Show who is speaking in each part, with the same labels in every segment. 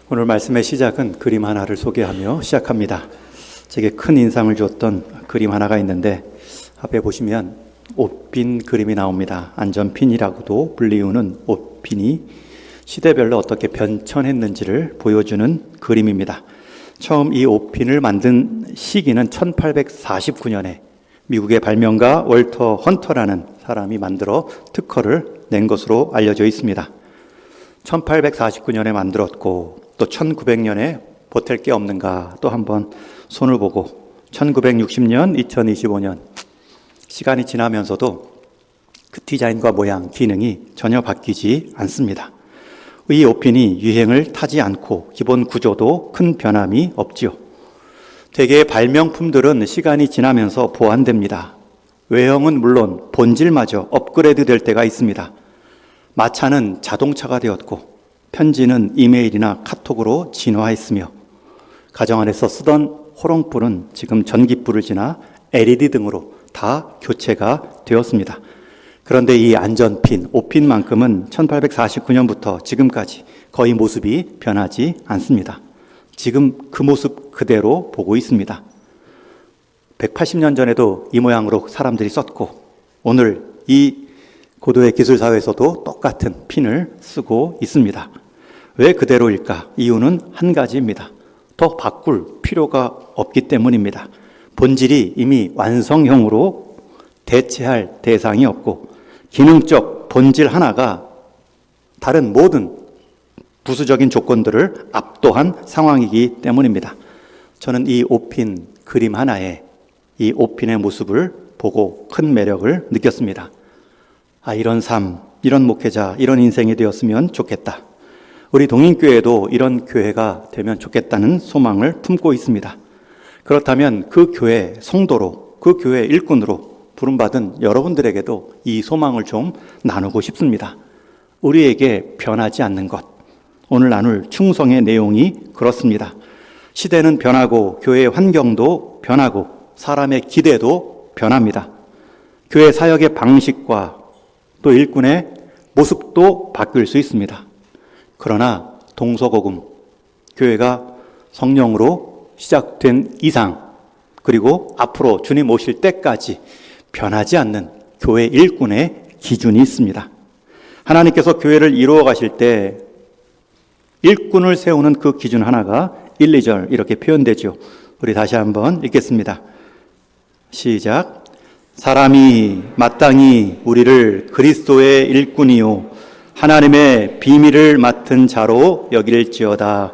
Speaker 1: 오늘 말씀의 시작은 그림 하나를 소개하며 시작합니다. 제게 큰 인상을 주었던 그림 하나가 있는데 앞에 보시면 옷핀 그림이 나옵니다. 안전핀이라고도 불리우는 옷핀이 시대별로 어떻게 변천했는지를 보여주는 그림입니다. 처음 이 옷핀을 만든 시기는 1849년에 미국의 발명가 월터 헌터라는 사람이 만들어 특허를 낸 것으로 알려져 있습니다. 1849년에 만들었고 또 1900년에 보탤 게 없는가 또 한번 손을 보고 1960년, 2025년 시간이 지나면서도 그 디자인과 모양, 기능이 전혀 바뀌지 않습니다. 이 옷핀이 유행을 타지 않고 기본 구조도 큰 변함이 없지요. 대개의 발명품들은 시간이 지나면서 보완됩니다. 외형은 물론 본질마저 업그레이드 될 때가 있습니다. 마차는 자동차가 되었고 편지는 이메일이나 카톡으로 진화했으며 가정 안에서 쓰던 호롱불은 지금 전기불을 지나 LED 등으로 다 교체가 되었습니다. 그런데 이 안전핀, 옷핀만큼은 1849년부터 지금까지 거의 모습이 변하지 않습니다. 지금 그 모습 그대로 보고 있습니다. 180년 전에도 이 모양으로 사람들이 썼고 오늘 이 고도의 기술사회에서도 똑같은 핀을 쓰고 있습니다. 왜 그대로일까? 이유는 한 가지입니다. 더 바꿀 필요가 없기 때문입니다. 본질이 이미 완성형으로 대체할 대상이 없고 기능적 본질 하나가 다른 모든 부수적인 조건들을 압도한 상황이기 때문입니다. 저는 이 옷핀 그림 하나에 이 옷핀의 모습을 보고 큰 매력을 느꼈습니다. 이런 삶, 이런 목회자, 이런 인생이 되었으면 좋겠다. 우리 동인교회도 이런 교회가 되면 좋겠다는 소망을 품고 있습니다. 그렇다면 그 교회 성도로, 그 교회 일꾼으로 부름받은 여러분들에게도 이 소망을 좀 나누고 싶습니다. 우리에게 변하지 않는 것, 오늘 나눌 충성의 내용이 그렇습니다. 시대는 변하고 교회의 환경도 변하고 사람의 기대도 변합니다. 교회 사역의 방식과 또 일꾼의 모습도 바뀔 수 있습니다. 그러나 동서고금, 교회가 성령으로 시작된 이상 그리고 앞으로 주님 오실 때까지 변하지 않는 교회 일꾼의 기준이 있습니다. 하나님께서 교회를 이루어 가실 때 일꾼을 세우는 그 기준 하나가 1, 2절 이렇게 표현되죠. 우리 다시 한번 읽겠습니다. 시작. 사람이 마땅히 우리를 그리스도의 일꾼이요 하나님의 비밀을 맡은 자로 여길지어다.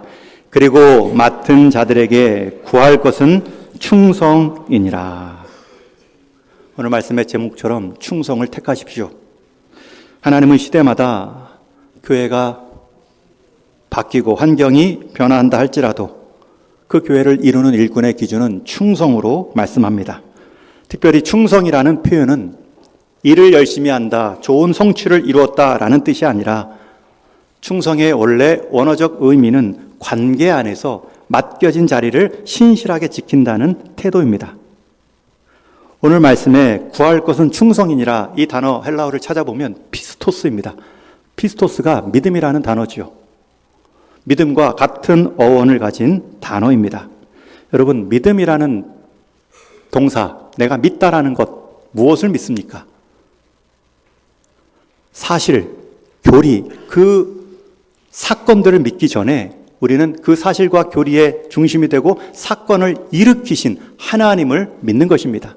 Speaker 1: 그리고 맡은 자들에게 구할 것은 충성이니라. 오늘 말씀의 제목처럼 충성을 택하십시오. 하나님은 시대마다 교회가 바뀌고 환경이 변화한다 할지라도 그 교회를 이루는 일꾼의 기준은 충성으로 말씀합니다. 특별히 충성이라는 표현은 일을 열심히 한다, 좋은 성취를 이루었다라는 뜻이 아니라 충성의 원래 원어적 의미는 관계 안에서 맡겨진 자리를 신실하게 지킨다는 태도입니다. 오늘 말씀에 구할 것은 충성이니라 이 단어 헬라어를 찾아보면 피스토스입니다. 피스토스가 믿음이라는 단어죠. 믿음과 같은 어원을 가진 단어입니다. 여러분, 믿음이라는 동사, 내가 믿다라는 것, 무엇을 믿습니까? 사실, 교리, 그 사건들을 믿기 전에 우리는 그 사실과 교리의 중심이 되고 사건을 일으키신 하나님을 믿는 것입니다.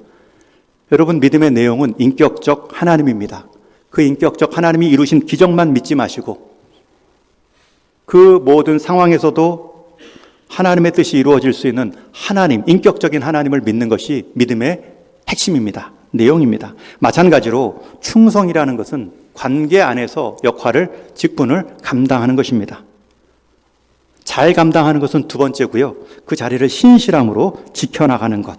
Speaker 1: 여러분, 믿음의 내용은 인격적 하나님입니다. 그 인격적 하나님이 이루신 기적만 믿지 마시고 그 모든 상황에서도 하나님의 뜻이 이루어질 수 있는 하나님, 인격적인 하나님을 믿는 것이 믿음의 핵심입니다. 내용입니다. 마찬가지로 충성이라는 것은 관계 안에서 역할을, 직분을 감당하는 것입니다. 잘 감당하는 것은 두 번째고요. 그 자리를 신실함으로 지켜나가는 것.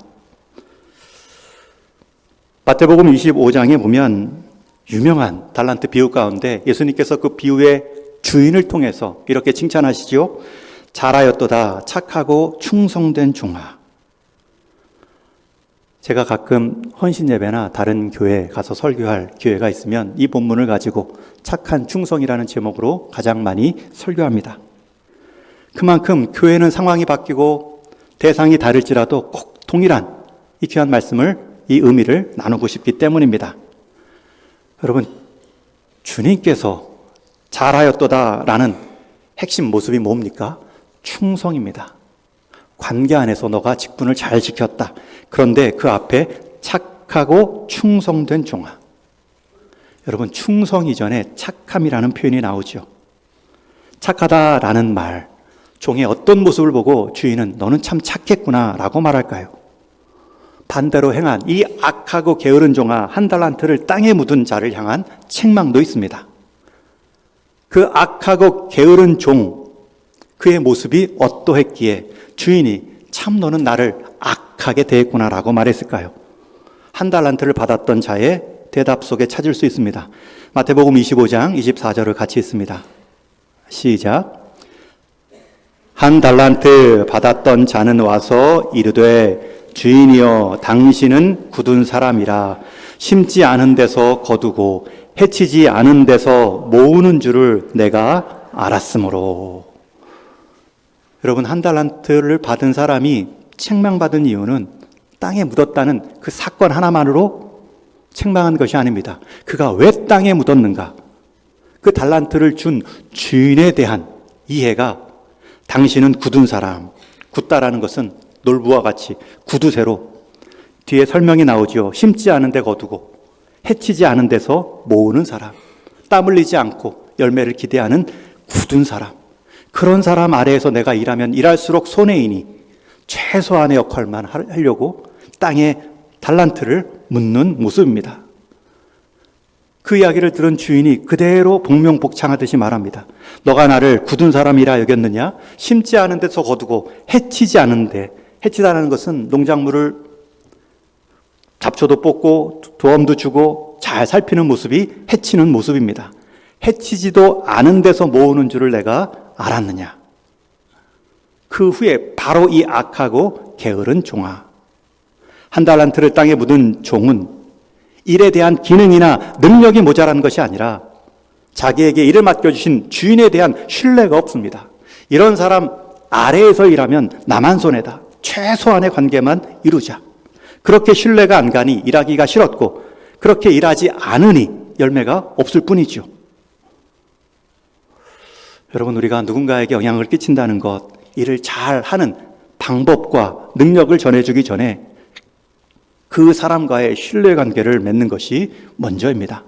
Speaker 1: 마태복음 25장에 보면 유명한 달란트 비유 가운데 예수님께서 그 비유의 주인을 통해서 이렇게 칭찬하시죠. 잘하였도다 착하고 충성된 종아. 제가 가끔 헌신 예배나 다른 교회 가서 설교할 기회가 있으면 이 본문을 가지고 착한 충성이라는 제목으로 가장 많이 설교합니다. 그만큼 교회는 상황이 바뀌고 대상이 다를지라도 꼭 동일한 이 귀한 말씀을, 이 의미를 나누고 싶기 때문입니다. 여러분, 주님께서 잘하였도다라는 핵심 모습이 뭡니까? 충성입니다. 관계 안에서 너가 직분을 잘 지켰다. 그런데 그 앞에 착하고 충성된 종아. 여러분, 충성 이전에 착함이라는 표현이 나오죠. 착하다라는 말, 종의 어떤 모습을 보고 주인은 너는 참 착했구나 라고 말할까요? 반대로 행한 이 악하고 게으른 종아, 한 달란트를 땅에 묻은 자를 향한 책망도 있습니다. 그 악하고 게으른 종, 그의 모습이 어떠했기에 주인이 참 너는 나를 악하게 대했구나라고 말했을까요? 한 달란트를 받았던 자의 대답 속에 찾을 수 있습니다. 마태복음 25장 24절을 같이 읽습니다. 시작. 한 달란트 받았던 자는 와서 이르되 주인이여 당신은 굳은 사람이라 심지 않은 데서 거두고 해치지 않은 데서 모으는 줄을 내가 알았으므로. 여러분, 한 달란트를 받은 사람이 책망받은 이유는 땅에 묻었다는 그 사건 하나만으로 책망한 것이 아닙니다. 그가 왜 땅에 묻었는가? 그 달란트를 준 주인에 대한 이해가 당신은 굳은 사람, 굳다라는 것은 놀부와 같이 구두쇠로 뒤에 설명이 나오죠. 심지 않은 데 거두고 해치지 않은 데서 모으는 사람, 땀 흘리지 않고 열매를 기대하는 굳은 사람, 그런 사람 아래에서 내가 일하면 일할수록 손해이니 최소한의 역할만 하려고 땅에 달란트를 묻는 모습입니다. 그 이야기를 들은 주인이 그대로 복명복창하듯이 말합니다. 너가 나를 굳은 사람이라 여겼느냐? 심지 않은 데서 거두고 해치지 않은데, 해치다는 것은 농작물을 잡초도 뽑고 도움도 주고 잘 살피는 모습이 해치는 모습입니다. 해치지도 않은 데서 모으는 줄을 내가 알았느냐? 그 후에 바로 이 악하고 게으른 종아, 한 달란트를 땅에 묻은 종은 일에 대한 기능이나 능력이 모자란 것이 아니라 자기에게 일을 맡겨주신 주인에 대한 신뢰가 없습니다. 이런 사람 아래에서 일하면 나만 손해다. 최소한의 관계만 이루자. 그렇게 신뢰가 안 가니 일하기가 싫었고, 그렇게 일하지 않으니 열매가 없을 뿐이죠. 여러분, 우리가 누군가에게 영향을 끼친다는 것, 일을 잘하는 방법과 능력을 전해주기 전에 그 사람과의 신뢰관계를 맺는 것이 먼저입니다.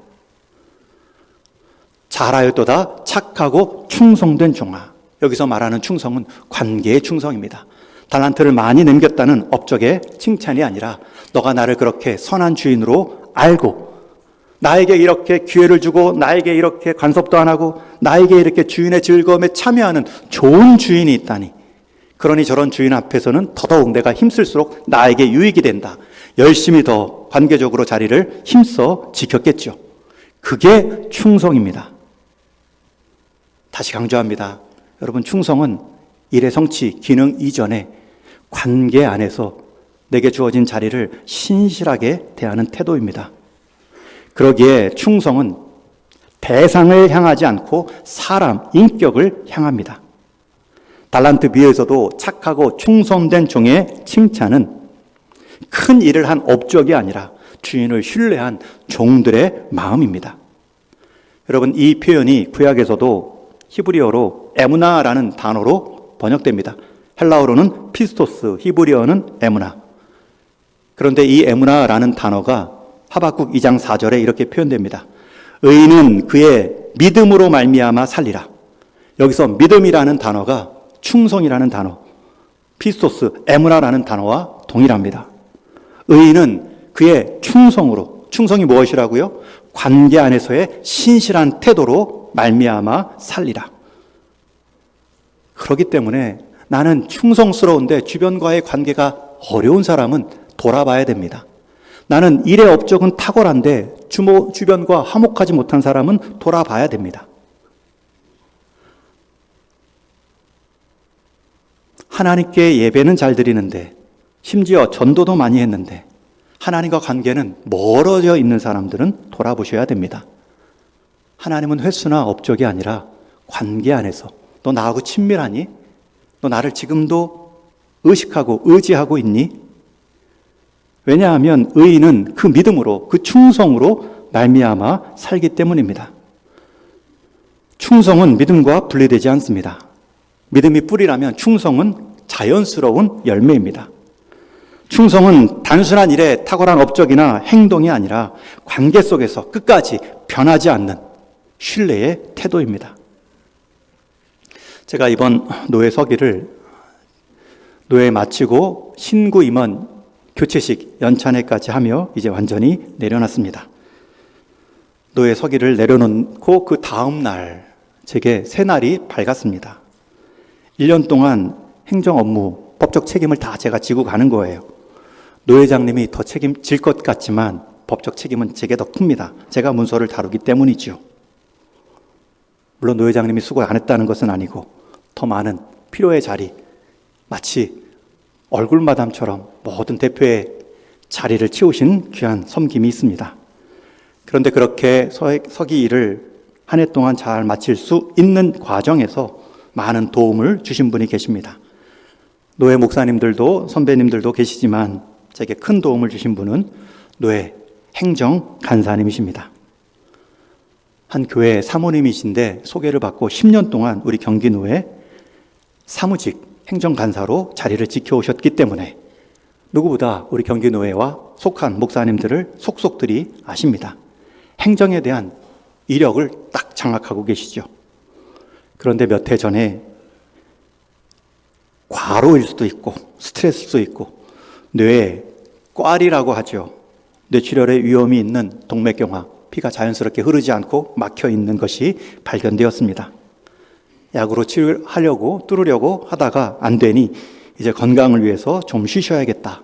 Speaker 1: 잘하였도다 착하고 충성된 종아. 여기서 말하는 충성은 관계의 충성입니다. 달란트를 많이 남겼다는 업적의 칭찬이 아니라 너가 나를 그렇게 선한 주인으로 알고 나에게 이렇게 기회를 주고 나에게 이렇게 간섭도 안 하고 나에게 이렇게 주인의 즐거움에 참여하는 좋은 주인이 있다니, 그러니 저런 주인 앞에서는 더더욱 내가 힘쓸수록 나에게 유익이 된다. 열심히 더 관계적으로 자리를 힘써 지켰겠죠. 그게 충성입니다. 다시 강조합니다. 여러분, 충성은 일의 성취, 기능 이전에 관계 안에서 내게 주어진 자리를 신실하게 대하는 태도입니다. 그러기에 충성은 대상을 향하지 않고 사람, 인격을 향합니다. 달란트 비유에서도 착하고 충성된 종의 칭찬은 큰 일을 한 업적이 아니라 주인을 신뢰한 종들의 마음입니다. 여러분, 이 표현이 구약에서도 히브리어로 에무나라는 단어로 번역됩니다. 헬라어로는 피스토스, 히브리어는 에무나. 그런데 이 에무나라는 단어가 하박국 2장 4절에 이렇게 표현됩니다. 의인은 그의 믿음으로 말미암아 살리라. 여기서 믿음이라는 단어가 충성이라는 단어, 피스토스, 에무나라는 단어와 동일합니다. 의인은 그의 충성으로, 충성이 무엇이라고요? 관계 안에서의 신실한 태도로 말미암아 살리라. 그렇기 때문에 나는 충성스러운데 주변과의 관계가 어려운 사람은 돌아봐야 됩니다. 나는 일의 업적은 탁월한데 주변과 화목하지 못한 사람은 돌아봐야 됩니다. 하나님께 예배는 잘 드리는데, 심지어 전도도 많이 했는데 하나님과 관계는 멀어져 있는 사람들은 돌아보셔야 됩니다. 하나님은 횟수나 업적이 아니라 관계 안에서 너 나하고 친밀하니? 너 나를 지금도 의식하고 의지하고 있니? 왜냐하면 의인은 그 믿음으로, 그 충성으로 말미암아 살기 때문입니다. 충성은 믿음과 분리되지 않습니다. 믿음이 뿌리라면 충성은 자연스러운 열매입니다. 충성은 단순한 일에 탁월한 업적이나 행동이 아니라 관계 속에서 끝까지 변하지 않는 신뢰의 태도입니다. 제가 이번 노예 서기를 노예 마치고 신구 임원 교체식 연찬회까지 하며 이제 완전히 내려놨습니다. 노예 서기를 내려놓고 그 다음 날 제게 새날이 밝았습니다. 1년 동안 행정 업무, 법적 책임을 다 제가 지고 가는 거예요. 노회장님이 더 책임질 것 같지만 법적 책임은 제게 더 큽니다. 제가 문서를 다루기 때문이죠. 물론 노회장님이 수고 안 했다는 것은 아니고 더 많은 필요의 자리, 마치 얼굴마담처럼 모든 대표의 자리를 채우신 귀한 섬김이 있습니다. 그런데 그렇게 서기 일을 한 해 동안 잘 마칠 수 있는 과정에서 많은 도움을 주신 분이 계십니다. 노예 목사님들도 선배님들도 계시지만 제게 큰 도움을 주신 분은 노예 행정 간사님이십니다. 한 교회 사모님이신데 소개를 받고 10년 동안 우리 경기노예 사무직 행정간사로 자리를 지켜오셨기 때문에 누구보다 우리 경기노예와 속한 목사님들을 속속들이 아십니다. 행정에 대한 이력을 딱 장악하고 계시죠. 그런데 몇 해 전에 과로일 수도 있고 스트레스일 수도 있고 뇌에 꽈리라고 하죠. 뇌출혈의 위험이 있는 동맥경화, 피가 자연스럽게 흐르지 않고 막혀 있는 것이 발견되었습니다. 약으로 치료하려고 뚫으려고 하다가 안 되니 이제 건강을 위해서 좀 쉬셔야겠다.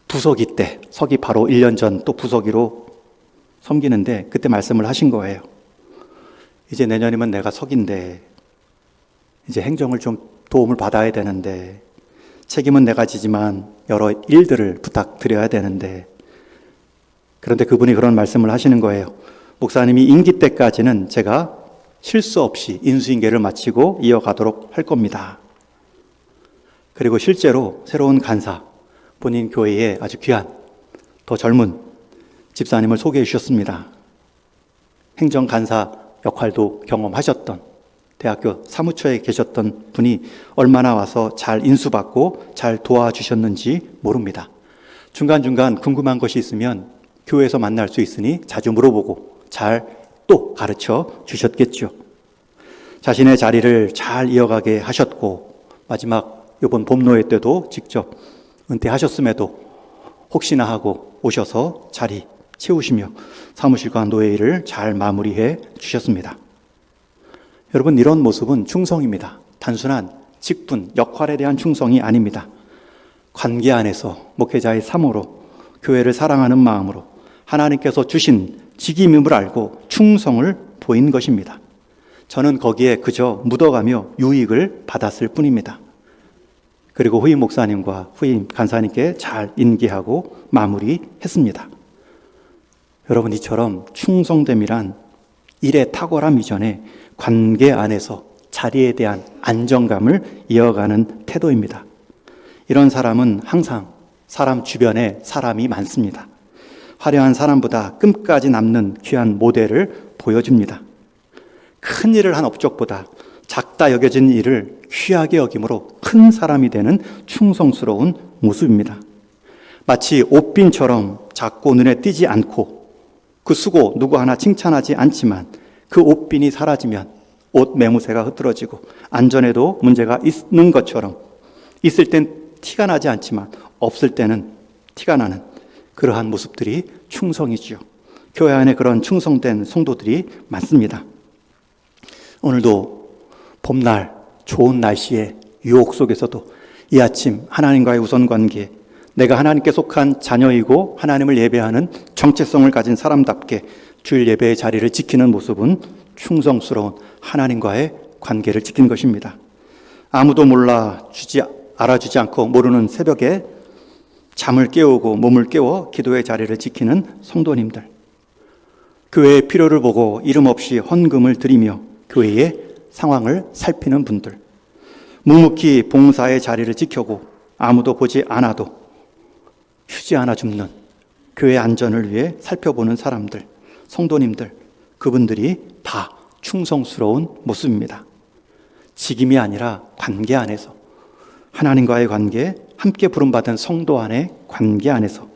Speaker 1: 부서기 때, 서기 바로 1년 전 또 부서기로 섬기는데 그때 말씀을 하신 거예요. 이제 내년이면 내가 서기인데 이제 행정을 좀 도움을 받아야 되는데 책임은 내가 지지만 여러 일들을 부탁드려야 되는데 그런데 그분이 그런 말씀을 하시는 거예요. 목사님이 임기 때까지는 제가 실수 없이 인수인계를 마치고 이어가도록 할 겁니다. 그리고 실제로 새로운 간사, 본인 교회에 아주 귀한, 더 젊은 집사님을 소개해 주셨습니다. 행정간사 역할도 경험하셨던 대학교 사무처에 계셨던 분이 얼마나 와서 잘 인수받고 잘 도와주셨는지 모릅니다. 중간중간 궁금한 것이 있으면 교회에서 만날 수 있으니 자주 물어보고 잘 또 가르쳐 주셨겠죠. 자신의 자리를 잘 이어가게 하셨고 마지막 이번 봄노회 때도 직접 은퇴하셨음에도 혹시나 하고 오셔서 자리 채우시며 사무실과 노예 일을 잘 마무리해 주셨습니다. 여러분, 이런 모습은 충성입니다. 단순한 직분, 역할에 대한 충성이 아닙니다. 관계 안에서 목회자의 사모로 교회를 사랑하는 마음으로 하나님께서 주신 직임임을 알고 충성을 보인 것입니다. 저는 거기에 그저 묻어가며 유익을 받았을 뿐입니다. 그리고 후임 목사님과 후임 간사님께 잘 인계하고 마무리했습니다. 여러분, 이처럼 충성됨이란 일의 탁월함 이전에 관계 안에서 자리에 대한 안정감을 이어가는 태도입니다. 이런 사람은 항상 사람 주변에 사람이 많습니다. 화려한 사람보다 끝까지 남는 귀한 모델을 보여줍니다. 큰 일을 한 업적보다 작다 여겨진 일을 귀하게 여김으로 큰 사람이 되는 충성스러운 모습입니다. 마치 옷빈처럼 작고 눈에 띄지 않고 그 수고 누구 하나 칭찬하지 않지만 그 옷빈이 사라지면 옷 매무새가 흐트러지고 안전에도 문제가 있는 것처럼 있을 땐 티가 나지 않지만 없을 때는 티가 나는 그러한 모습들이 충성이지요. 교회 안에 그런 충성된 성도들이 많습니다. 오늘도 봄날 좋은 날씨에 유혹 속에서도 이 아침 하나님과의 우선 관계, 내가 하나님께 속한 자녀이고 하나님을 예배하는 정체성을 가진 사람답게 주일 예배의 자리를 지키는 모습은 충성스러운 하나님과의 관계를 지킨 것입니다. 아무도 알아주지 않고 모르는 새벽에 잠을 깨우고 몸을 깨워 기도의 자리를 지키는 성도님들, 교회의 필요를 보고 이름 없이 헌금을 드리며 교회의 상황을 살피는 분들, 묵묵히 봉사의 자리를 지켜고 아무도 보지 않아도 휴지 하나 줍는 교회 안전을 위해 살펴보는 사람들, 성도님들, 그분들이 다 충성스러운 모습입니다. 직임이 아니라 관계 안에서, 하나님과의 관계, 함께 부름받은 성도 안의 관계 안에서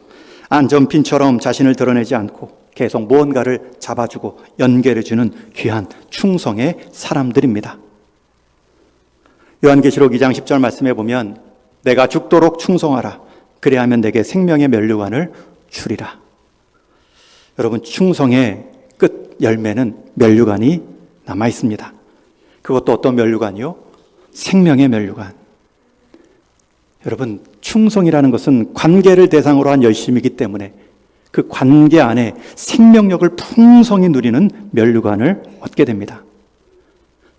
Speaker 1: 안전핀처럼 자신을 드러내지 않고 계속 무언가를 잡아주고 연결해주는 귀한 충성의 사람들입니다. 요한계시록 2장 10절 말씀에 보면 내가 죽도록 충성하라. 그래야면 내게 생명의 면류관을 주리라. 여러분, 충성의 끝 열매는 면류관이 남아 있습니다. 그것도 어떤 면류관이요? 생명의 면류관. 여러분, 충성이라는 것은 관계를 대상으로 한 열심이기 때문에 그 관계 안에 생명력을 풍성히 누리는 면류관을 얻게 됩니다.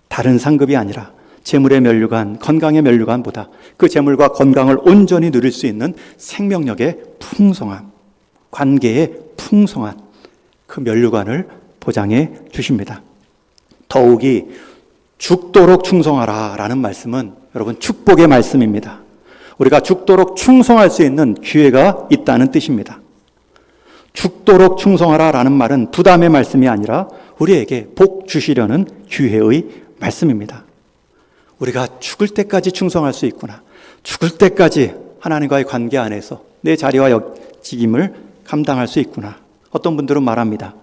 Speaker 1: 다른 상급이 아니라 재물의 면류관, 건강의 면류관보다 그 재물과 건강을 온전히 누릴 수 있는 생명력의 풍성함, 관계의 풍성한 그 면류관을 보장해 주십니다. 더욱이 죽도록 충성하라 라는 말씀은 여러분 축복의 말씀입니다. 우리가 죽도록 충성할 수 있는 기회가 있다는 뜻입니다. 죽도록 충성하라 라는 말은 부담의 말씀이 아니라 우리에게 복 주시려는 기회의 말씀입니다. 우리가 죽을 때까지 충성할 수 있구나. 죽을 때까지 하나님과의 관계 안에서 내 자리와 직임을 감당할 수 있구나. 어떤 분들은 말합니다.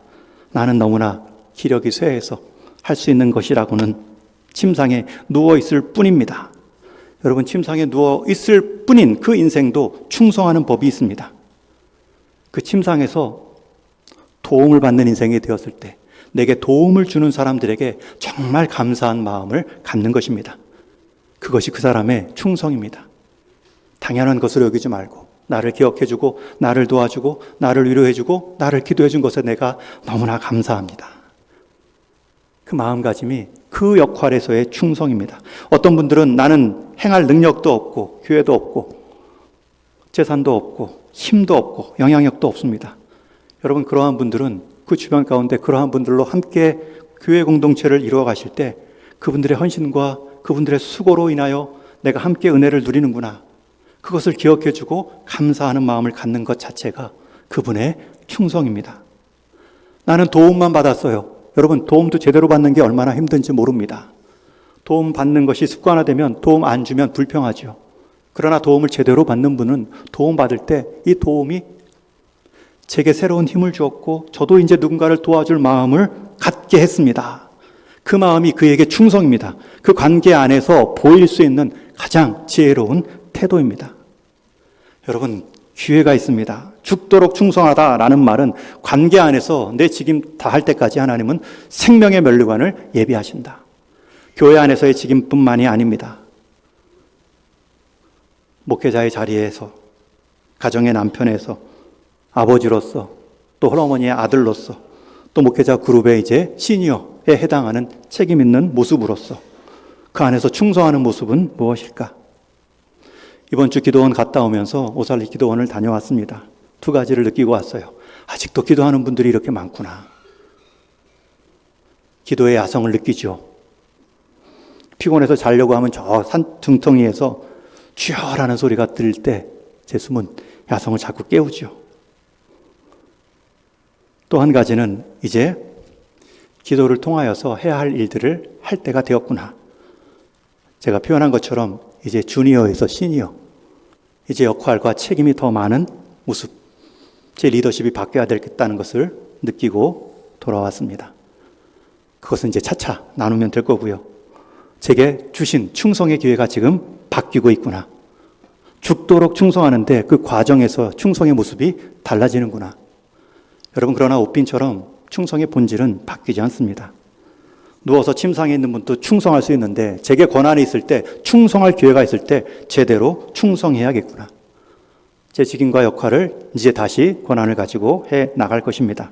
Speaker 1: 나는 너무나 기력이 쇠해서 할 수 있는 것이라고는 침상에 누워있을 뿐입니다. 여러분, 침상에 누워있을 뿐인 그 인생도 충성하는 법이 있습니다. 그 침상에서 도움을 받는 인생이 되었을 때 내게 도움을 주는 사람들에게 정말 감사한 마음을 갖는 것입니다. 그것이 그 사람의 충성입니다. 당연한 것으로 여기지 말고 나를 기억해주고 나를 도와주고 나를 위로해주고 나를 기도해준 것에 내가 너무나 감사합니다. 그 마음가짐이 그 역할에서의 충성입니다. 어떤 분들은 나는 행할 능력도 없고 기회도 없고 재산도 없고 힘도 없고 영향력도 없습니다. 여러분, 그러한 분들은 그 주변 가운데 그러한 분들로 함께 교회 공동체를 이루어 가실 때 그분들의 헌신과 그분들의 수고로 인하여 내가 함께 은혜를 누리는구나. 그것을 기억해주고 감사하는 마음을 갖는 것 자체가 그분의 충성입니다. 나는 도움만 받았어요. 여러분, 도움도 제대로 받는 게 얼마나 힘든지 모릅니다. 도움 받는 것이 습관화되면 도움 안 주면 불평하죠. 그러나 도움을 제대로 받는 분은 도움 받을 때 이 도움이 제게 새로운 힘을 주었고 저도 이제 누군가를 도와줄 마음을 갖게 했습니다. 그 마음이 그에게 충성입니다. 그 관계 안에서 보일 수 있는 가장 지혜로운 태도입니다. 여러분, 기회가 있습니다. 죽도록 충성하다라는 말은 관계 안에서 내 직임 다할 때까지 하나님은 생명의 면류관을 예비하신다. 교회 안에서의 직임뿐만이 아닙니다. 목회자의 자리에서, 가정의 남편에서, 아버지로서, 또 할어머니의 아들로서, 또 목회자 그룹의 이제 시니어에 해당하는 책임 있는 모습으로서 그 안에서 충성하는 모습은 무엇일까? 이번 주 기도원 갔다 오면서 오살리 기도원을 다녀왔습니다. 두 가지를 느끼고 왔어요. 아직도 기도하는 분들이 이렇게 많구나. 기도의 야성을 느끼죠. 피곤해서 자려고 하면 저 산 등덩이에서 쥐어라는 소리가 들릴 때 제 숨은 야성을 자꾸 깨우죠. 또 한 가지는 이제 기도를 통하여서 해야 할 일들을 할 때가 되었구나. 제가 표현한 것처럼 이제 주니어에서 시니어, 이제 역할과 책임이 더 많은 모습, 제 리더십이 바뀌어야 되겠다는 것을 느끼고 돌아왔습니다. 그것은 이제 차차 나누면 될 거고요. 제게 주신 충성의 기회가 지금 바뀌고 있구나. 죽도록 충성하는데 그 과정에서 충성의 모습이 달라지는구나. 여러분, 그러나 옷빈처럼 충성의 본질은 바뀌지 않습니다. 누워서 침상에 있는 분도 충성할 수 있는데 제게 권한이 있을 때, 충성할 기회가 있을 때 제대로 충성해야겠구나. 제 직임과 역할을 이제 다시 권한을 가지고 해 나갈 것입니다.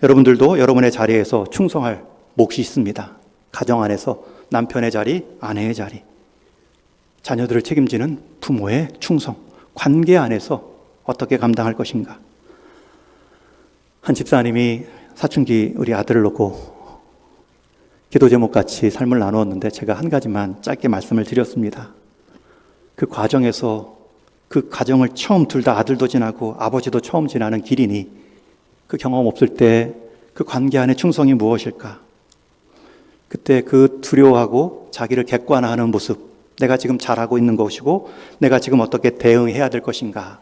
Speaker 1: 여러분들도 여러분의 자리에서 충성할 몫이 있습니다. 가정 안에서 남편의 자리, 아내의 자리, 자녀들을 책임지는 부모의 충성, 관계 안에서 어떻게 감당할 것인가. 한 집사님이 사춘기 우리 아들을 놓고 기도 제목 같이 삶을 나누었는데 제가 한 가지만 짧게 말씀을 드렸습니다. 그 과정에서 그 가정을 처음 둘 다 아들도 지나고 아버지도 처음 지나는 길이니 그 경험 없을 때 그 관계 안의 충성이 무엇일까? 그때 그 두려워하고 자기를 객관화하는 모습, 내가 지금 잘하고 있는 것이고 내가 지금 어떻게 대응해야 될 것인가?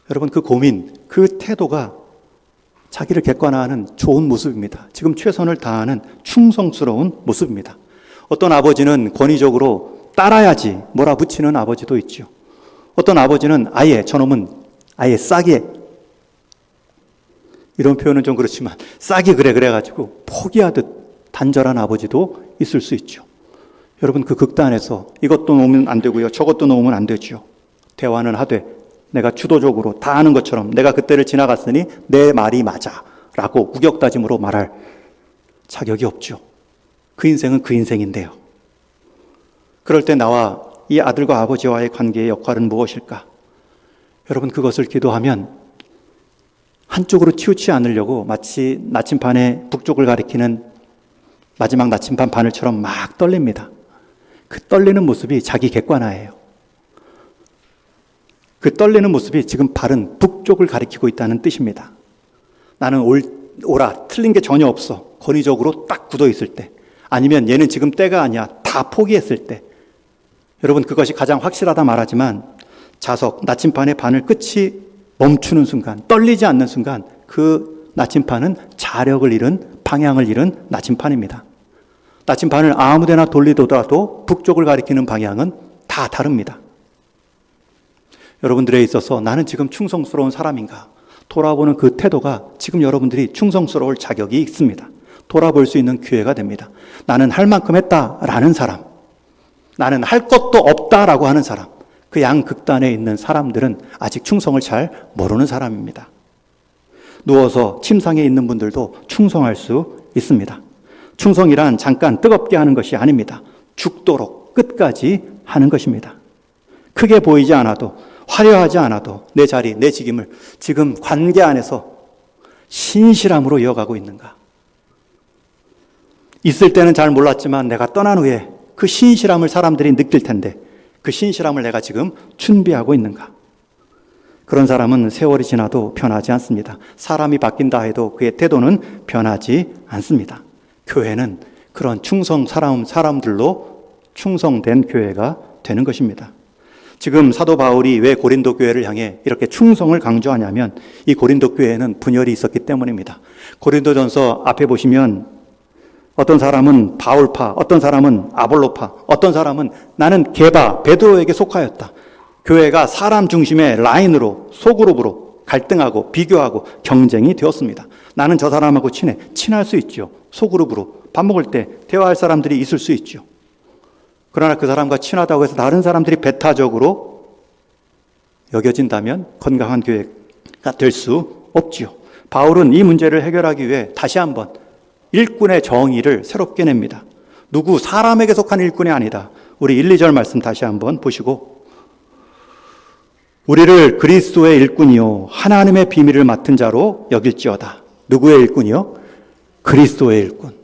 Speaker 1: 여러분 그 고민, 그 태도가 자기를 객관화하는 좋은 모습입니다. 지금 최선을 다하는 충성스러운 모습입니다. 어떤 아버지는 권위적으로 따라야지 몰아붙이는 아버지도 있죠. 어떤 아버지는 아예 저놈은 아예 싸게, 이런 표현은 좀 그렇지만 싸게 그래가지고 포기하듯 단절한 아버지도 있을 수 있죠. 여러분 그 극단에서 이것도 놓으면 안 되고요, 저것도 놓으면 안 되죠. 대화는 하되 내가 주도적으로 다 아는 것처럼 내가 그때를 지나갔으니 내 말이 맞아 라고 우격다짐으로 말할 자격이 없죠. 그 인생은 그 인생인데요. 그럴 때 나와 이 아들과 아버지와의 관계의 역할은 무엇일까? 여러분 그것을 기도하면 한쪽으로 치우치지 않으려고 마치 나침반의 북쪽을 가리키는 마지막 나침반 바늘처럼 막 떨립니다. 그 떨리는 모습이 자기 객관화예요. 그 떨리는 모습이 지금 바른 북쪽을 가리키고 있다는 뜻입니다. 나는 옳아, 틀린 게 전혀 없어. 권위적으로 딱 굳어 있을 때, 아니면 얘는 지금 때가 아니야, 다 포기했을 때, 여러분 그것이 가장 확실하다 말하지만 자석, 나침반의 바늘 끝이 멈추는 순간, 떨리지 않는 순간 그 나침반은 자력을 잃은, 방향을 잃은 나침반입니다. 나침반을 아무데나 돌리더라도 북쪽을 가리키는 방향은 다 다릅니다. 여러분들에 있어서 나는 지금 충성스러운 사람인가? 돌아보는 그 태도가 지금 여러분들이 충성스러울 자격이 있습니다. 돌아볼 수 있는 기회가 됩니다. 나는 할 만큼 했다라는 사람, 나는 할 것도 없다라고 하는 사람, 그 양극단에 있는 사람들은 아직 충성을 잘 모르는 사람입니다. 누워서 침상에 있는 분들도 충성할 수 있습니다. 충성이란 잠깐 뜨겁게 하는 것이 아닙니다. 죽도록 끝까지 하는 것입니다. 크게 보이지 않아도, 화려하지 않아도 내 자리, 내 직임을 지금 관계 안에서 신실함으로 이어가고 있는가? 있을 때는 잘 몰랐지만 내가 떠난 후에 그 신실함을 사람들이 느낄 텐데 그 신실함을 내가 지금 준비하고 있는가? 그런 사람은 세월이 지나도 변하지 않습니다. 사람이 바뀐다 해도 그의 태도는 변하지 않습니다. 교회는 그런 사람들로 충성된 교회가 되는 것입니다. 지금 사도 바울이 왜 고린도 교회를 향해 이렇게 충성을 강조하냐면 이 고린도 교회에는 분열이 있었기 때문입니다. 고린도전서 앞에 보시면 어떤 사람은 바울파, 어떤 사람은 아볼로파, 어떤 사람은 나는 게바, 베드로에게 속하였다. 교회가 사람 중심의 라인으로, 소그룹으로 갈등하고 비교하고 경쟁이 되었습니다. 나는 저 사람하고 친할 수 있죠. 소그룹으로 밥 먹을 때 대화할 사람들이 있을 수 있죠. 그러나 그 사람과 친하다고 해서 다른 사람들이 배타적으로 여겨진다면 건강한 교회가 될 수 없지요. 바울은 이 문제를 해결하기 위해 다시 한번 일꾼의 정의를 새롭게 냅니다. 누구 사람에게 속한 일꾼이 아니다. 우리 1, 2절 말씀 다시 한번 보시고, 우리를 그리스도의 일꾼이요 하나님의 비밀을 맡은 자로 여길지어다. 누구의 일꾼이요? 그리스도의 일꾼.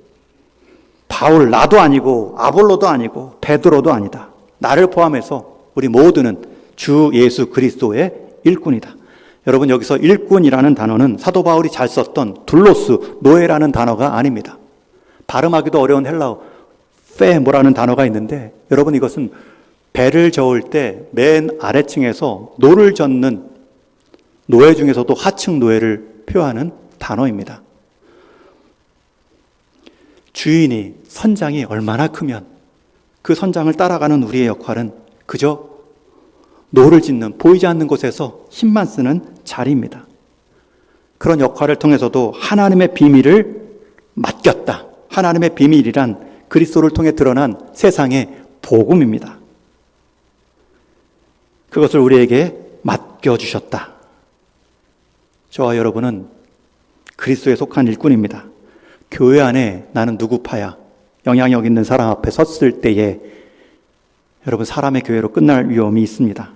Speaker 1: 바울 나도 아니고 아볼로도 아니고 베드로도 아니다. 나를 포함해서 우리 모두는 주 예수 그리스도의 일꾼이다. 여러분 여기서 일꾼이라는 단어는 사도 바울이 잘 썼던 둘로스, 노예라는 단어가 아닙니다. 발음하기도 어려운 헬라어 페모라는 단어가 있는데 여러분 이것은 배를 저을 때 맨 아래층에서 노를 젓는 노예 중에서도 하층 노예를 표하는 단어입니다. 주인이, 선장이 얼마나 크면 그 선장을 따라가는 우리의 역할은 그저 노를 짓는, 보이지 않는 곳에서 힘만 쓰는 자리입니다. 그런 역할을 통해서도 하나님의 비밀을 맡겼다. 하나님의 비밀이란 그리스도를 통해 드러난 세상의 복음입니다. 그것을 우리에게 맡겨주셨다. 저와 여러분은 그리스도에 속한 일꾼입니다. 교회 안에 나는 누구 파야? 영향력 있는 사람 앞에 섰을 때에 여러분 사람의 교회로 끝날 위험이 있습니다.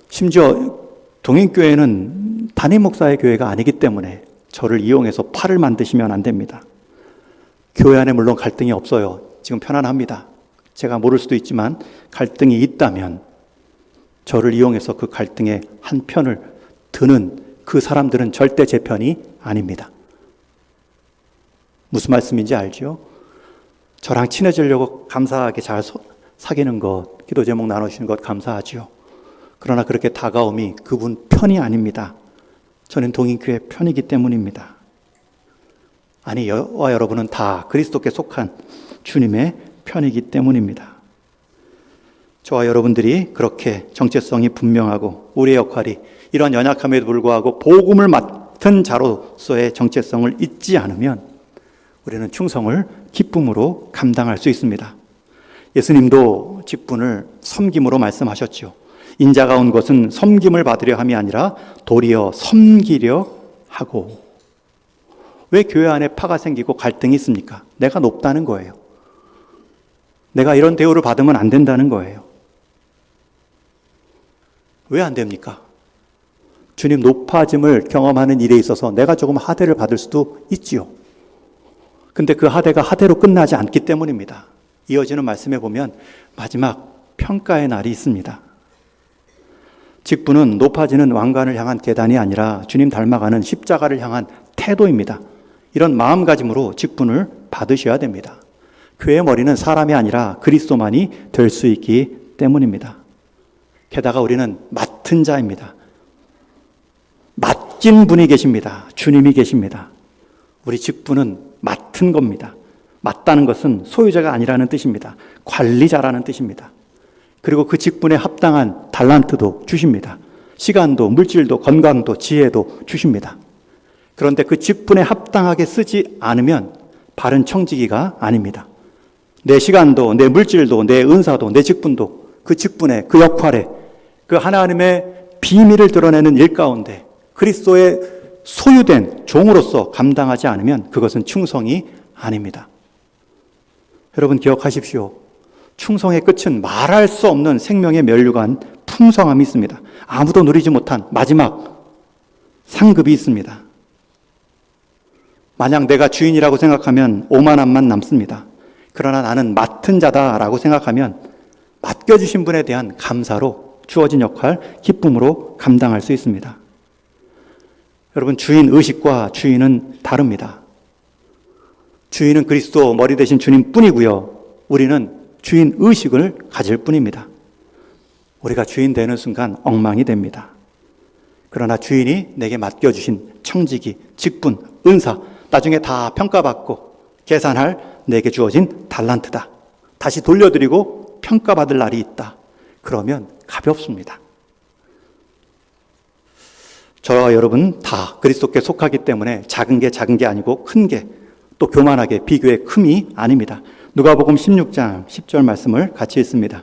Speaker 1: 심지어 동행교회는 담임 목사의 교회가 아니기 때문에 저를 이용해서 팔을 만드시면 안 됩니다. 교회 안에 물론 갈등이 없어요. 지금 편안합니다. 제가 모를 수도 있지만 갈등이 있다면 저를 이용해서 그 갈등의 한 편을 드는 그 사람들은 절대 제 편이 아닙니다. 무슨 말씀인지 알죠? 저랑 친해지려고 감사하게 잘 사귀는 것, 기도 제목 나누시는 것 감사하죠. 그러나 그렇게 다가옴이 그분 편이 아닙니다. 저는 동인교회 편이기 때문입니다. 아니, 저와 여러분은 다 그리스도께 속한 주님의 편이기 때문입니다. 저와 여러분들이 그렇게 정체성이 분명하고 우리의 역할이 이런 연약함에도 불구하고 복음을 맡은 자로서의 정체성을 잊지 않으면 우리는 충성을 기쁨으로 감당할 수 있습니다. 예수님도 직분을 섬김으로 말씀하셨죠. 인자가 온 것은 섬김을 받으려 함이 아니라 도리어 섬기려 하고. 왜 교회 안에 파가 생기고 갈등이 있습니까? 내가 높다는 거예요. 내가 이런 대우를 받으면 안 된다는 거예요. 왜 안 됩니까? 주님 높아짐을 경험하는 일에 있어서 내가 조금 하대를 받을 수도 있지요. 근데 그 하대가 하대로 끝나지 않기 때문입니다. 이어지는 말씀에 보면 마지막 평가의 날이 있습니다. 직분은 높아지는 왕관을 향한 계단이 아니라 주님 닮아가는 십자가를 향한 태도입니다. 이런 마음가짐으로 직분을 받으셔야 됩니다. 교회의 머리는 사람이 아니라 그리스도만이 될 수 있기 때문입니다. 게다가 우리는 맡은 자입니다. 맡긴 분이 계십니다. 주님이 계십니다. 우리 직분은 맡은 겁니다. 맡다는 것은 소유자가 아니라는 뜻입니다. 관리자라는 뜻입니다. 그리고 그 직분에 합당한 달란트도 주십니다. 시간도, 물질도, 건강도, 지혜도 주십니다. 그런데 그 직분에 합당하게 쓰지 않으면 바른 청지기가 아닙니다. 내 시간도, 내 물질도, 내 은사도, 내 직분도 그 직분에, 그 역할에, 그 하나님의 비밀을 드러내는 일 가운데 그리스도의 소유된 종으로서 감당하지 않으면 그것은 충성이 아닙니다. 여러분 기억하십시오. 충성의 끝은 말할 수 없는 생명의 면류관 풍성함이 있습니다. 아무도 누리지 못한 마지막 상급이 있습니다. 만약 내가 주인이라고 생각하면 오만함만 남습니다. 그러나 나는 맡은 자다라고 생각하면 맡겨주신 분에 대한 감사로 주어진 역할, 기쁨으로 감당할 수 있습니다. 여러분, 주인 의식과 주인은 다릅니다. 주인은 그리스도 머리 대신 주님 뿐이고요. 우리는 주인 의식을 가질 뿐입니다. 우리가 주인 되는 순간 엉망이 됩니다. 그러나 주인이 내게 맡겨주신 청지기, 직분, 은사, 나중에 다 평가받고 계산할 내게 주어진 달란트다. 다시 돌려드리고 평가받을 날이 있다. 그러면 가볍습니다. 저와 여러분 다 그리스도께 속하기 때문에 작은 게 아니고 큰 게 또 교만하게 비교의 큼이 아닙니다. 누가복음 16장 10절 말씀을 같이 읽습니다.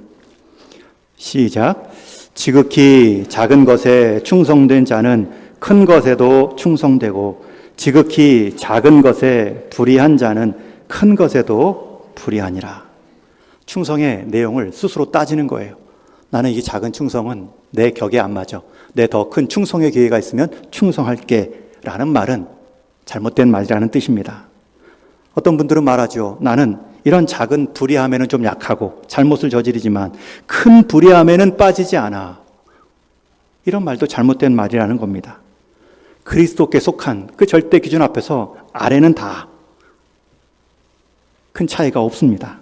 Speaker 1: 시작. 지극히 작은 것에 충성된 자는 큰 것에도 충성되고 지극히 작은 것에 불의한 자는 큰 것에도 불의하니라. 충성의 내용을 스스로 따지는 거예요. 나는 이 작은 충성은 내 격에 안 맞아. 내 더 큰 충성의 기회가 있으면 충성할게 라는 말은 잘못된 말이라는 뜻입니다. 어떤 분들은 말하죠. 나는 이런 작은 불의함에는 좀 약하고 잘못을 저지르지만 큰 불의함에는 빠지지 않아. 이런 말도 잘못된 말이라는 겁니다. 그리스도께 속한 그 절대 기준 앞에서 아래는 다 큰 차이가 없습니다.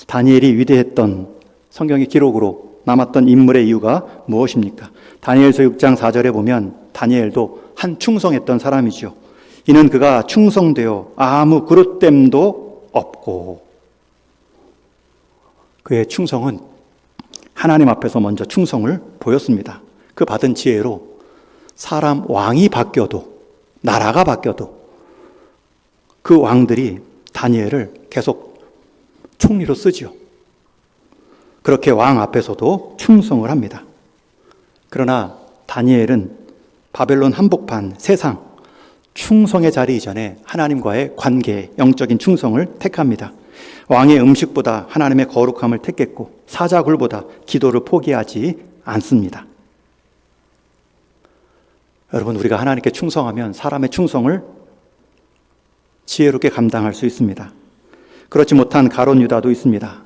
Speaker 1: 다니엘이 위대했던 성경의 기록으로 남았던 인물의 이유가 무엇입니까? 다니엘서 6장 4절에 보면 다니엘도 한 충성했던 사람이죠. 이는 그가 충성되어 아무 그릇됨도 없고. 그의 충성은 하나님 앞에서 먼저 충성을 보였습니다. 그 받은 지혜로 사람 왕이 바뀌어도, 나라가 바뀌어도 그 왕들이 다니엘을 계속 총리로 쓰지요. 그렇게 왕 앞에서도 충성을 합니다. 그러나 다니엘은 바벨론 한복판 세상 충성의 자리 이전에 하나님과의 관계, 영적인 충성을 택합니다. 왕의 음식보다 하나님의 거룩함을 택했고 사자굴보다 기도를 포기하지 않습니다. 여러분, 우리가 하나님께 충성하면 사람의 충성을 지혜롭게 감당할 수 있습니다. 그렇지 못한 가룟 유다도 있습니다.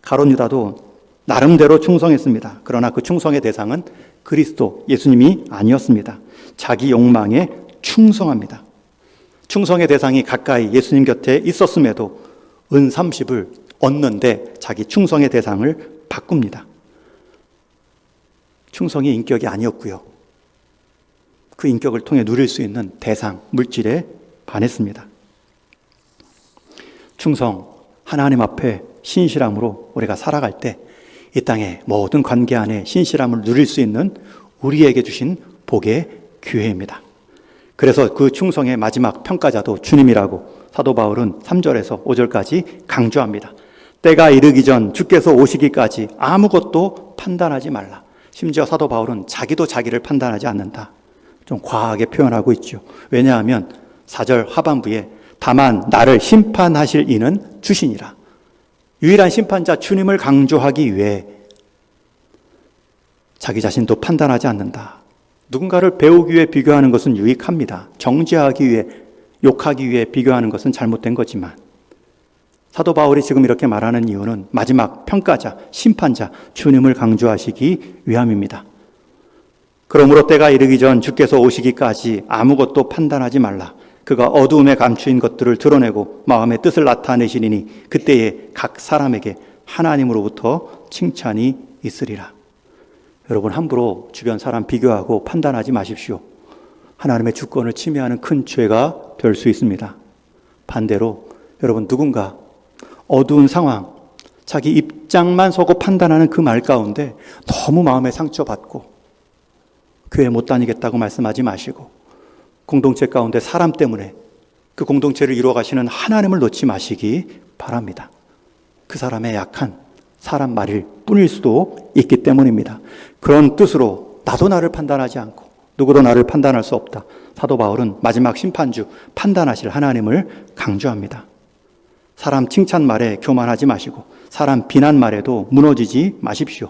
Speaker 1: 가룟 유다도 나름대로 충성했습니다. 그러나 그 충성의 대상은 그리스도 예수님이 아니었습니다. 자기 욕망에 충성합니다. 충성의 대상이 가까이 예수님 곁에 있었음에도 은 30을 얻는데 자기 충성의 대상을 바꿉니다. 충성이 인격이 아니었고요. 그 인격을 통해 누릴 수 있는 대상, 물질에 반했습니다. 충성, 하나님 앞에 신실함으로 우리가 살아갈 때 이 땅의 모든 관계 안에 신실함을 누릴 수 있는 우리에게 주신 복의 기회입니다. 그래서 그 충성의 마지막 평가자도 주님이라고 사도 바울은 3절에서 5절까지 강조합니다. 때가 이르기 전 주께서 오시기까지 아무것도 판단하지 말라. 심지어 사도 바울은 자기도 자기를 판단하지 않는다. 좀 과하게 표현하고 있죠. 왜냐하면 4절 하반부에 다만 나를 심판하실 이는 주시니라. 유일한 심판자 주님을 강조하기 위해 자기 자신도 판단하지 않는다. 누군가를 배우기 위해 비교하는 것은 유익합니다. 정죄하기 위해, 욕하기 위해 비교하는 것은 잘못된 거지만 사도 바울이 지금 이렇게 말하는 이유는 마지막 평가자, 심판자 주님을 강조하시기 위함입니다. 그러므로 때가 이르기 전 주께서 오시기까지 아무것도 판단하지 말라. 그가 어두움에 감추인 것들을 드러내고 마음의 뜻을 나타내시리니 그때에 각 사람에게 하나님으로부터 칭찬이 있으리라. 여러분, 함부로 주변 사람 비교하고 판단하지 마십시오. 하나님의 주권을 침해하는 큰 죄가 될 수 있습니다. 반대로 여러분, 누군가 어두운 상황, 자기 입장만 서고 판단하는 그 말 가운데 너무 마음에 상처받고 교회 못 다니겠다고 말씀하지 마시고 공동체 가운데 사람 때문에 그 공동체를 이루어가시는 하나님을 놓지 마시기 바랍니다. 그 사람의 약한 사람 말일 뿐일 수도 있기 때문입니다. 그런 뜻으로 나도 나를 판단하지 않고 누구도 나를 판단할 수 없다. 사도 바울은 마지막 심판주 판단하실 하나님을 강조합니다. 사람 칭찬 말에 교만하지 마시고 사람 비난 말에도 무너지지 마십시오.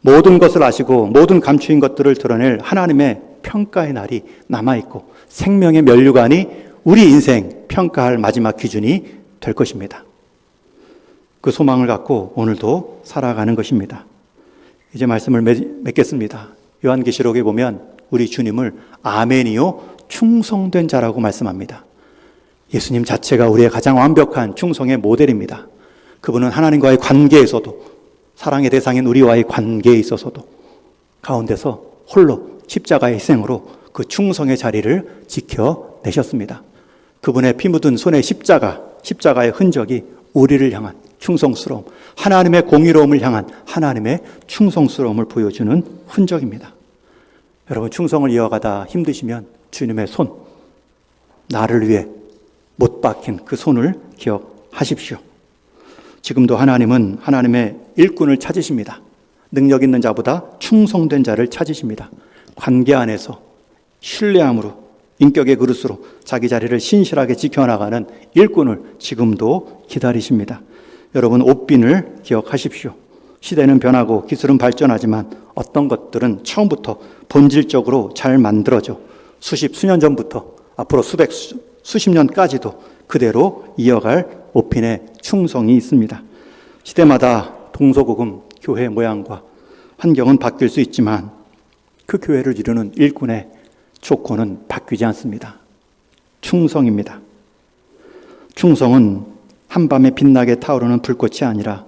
Speaker 1: 모든 것을 아시고 모든 감추인 것들을 드러낼 하나님의 평가의 날이 남아있고 생명의 면류관이 우리 인생 평가할 마지막 기준이 될 것입니다. 그 소망을 갖고 오늘도 살아가는 것입니다. 이제 말씀을 맺겠습니다. 요한계시록에 보면 우리 주님을 아멘이요 충성된 자라고 말씀합니다. 예수님 자체가 우리의 가장 완벽한 충성의 모델입니다. 그분은 하나님과의 관계에서도 사랑의 대상인 우리와의 관계에 있어서도 가운데서 홀로 십자가의 희생으로 그 충성의 자리를 지켜내셨습니다. 그분의 피 묻은 손의 십자가의 흔적이 우리를 향한 충성스러움, 하나님의 공의로움을 향한 하나님의 충성스러움을 보여주는 흔적입니다. 여러분, 충성을 이어가다 힘드시면 주님의 손, 나를 위해 못 박힌 그 손을 기억하십시오. 지금도 하나님은 하나님의 일꾼을 찾으십니다. 능력 있는 자보다 충성된 자를 찾으십니다. 관계 안에서 신뢰함으로 인격의 그릇으로 자기 자리를 신실하게 지켜나가는 일꾼을 지금도 기다리십니다. 여러분, 옥빈을 기억하십시오. 시대는 변하고 기술은 발전하지만 어떤 것들은 처음부터 본질적으로 잘 만들어져 수년 전부터 앞으로 수십 년까지도 그대로 이어갈 옥빈의 충성이 있습니다. 시대마다 동서고금 교회 모양과 환경은 바뀔 수 있지만 그 교회를 이루는 일꾼의 조건은 바뀌지 않습니다. 충성입니다. 충성은 한밤에 빛나게 타오르는 불꽃이 아니라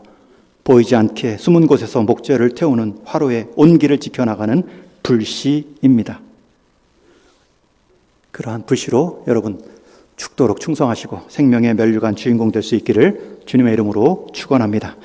Speaker 1: 보이지 않게 숨은 곳에서 목재를 태우는 화로의 온기를 지켜나가는 불씨입니다. 그러한 불씨로 여러분 죽도록 충성하시고 생명의 면류관 주인공 될 수 있기를 주님의 이름으로 축원합니다.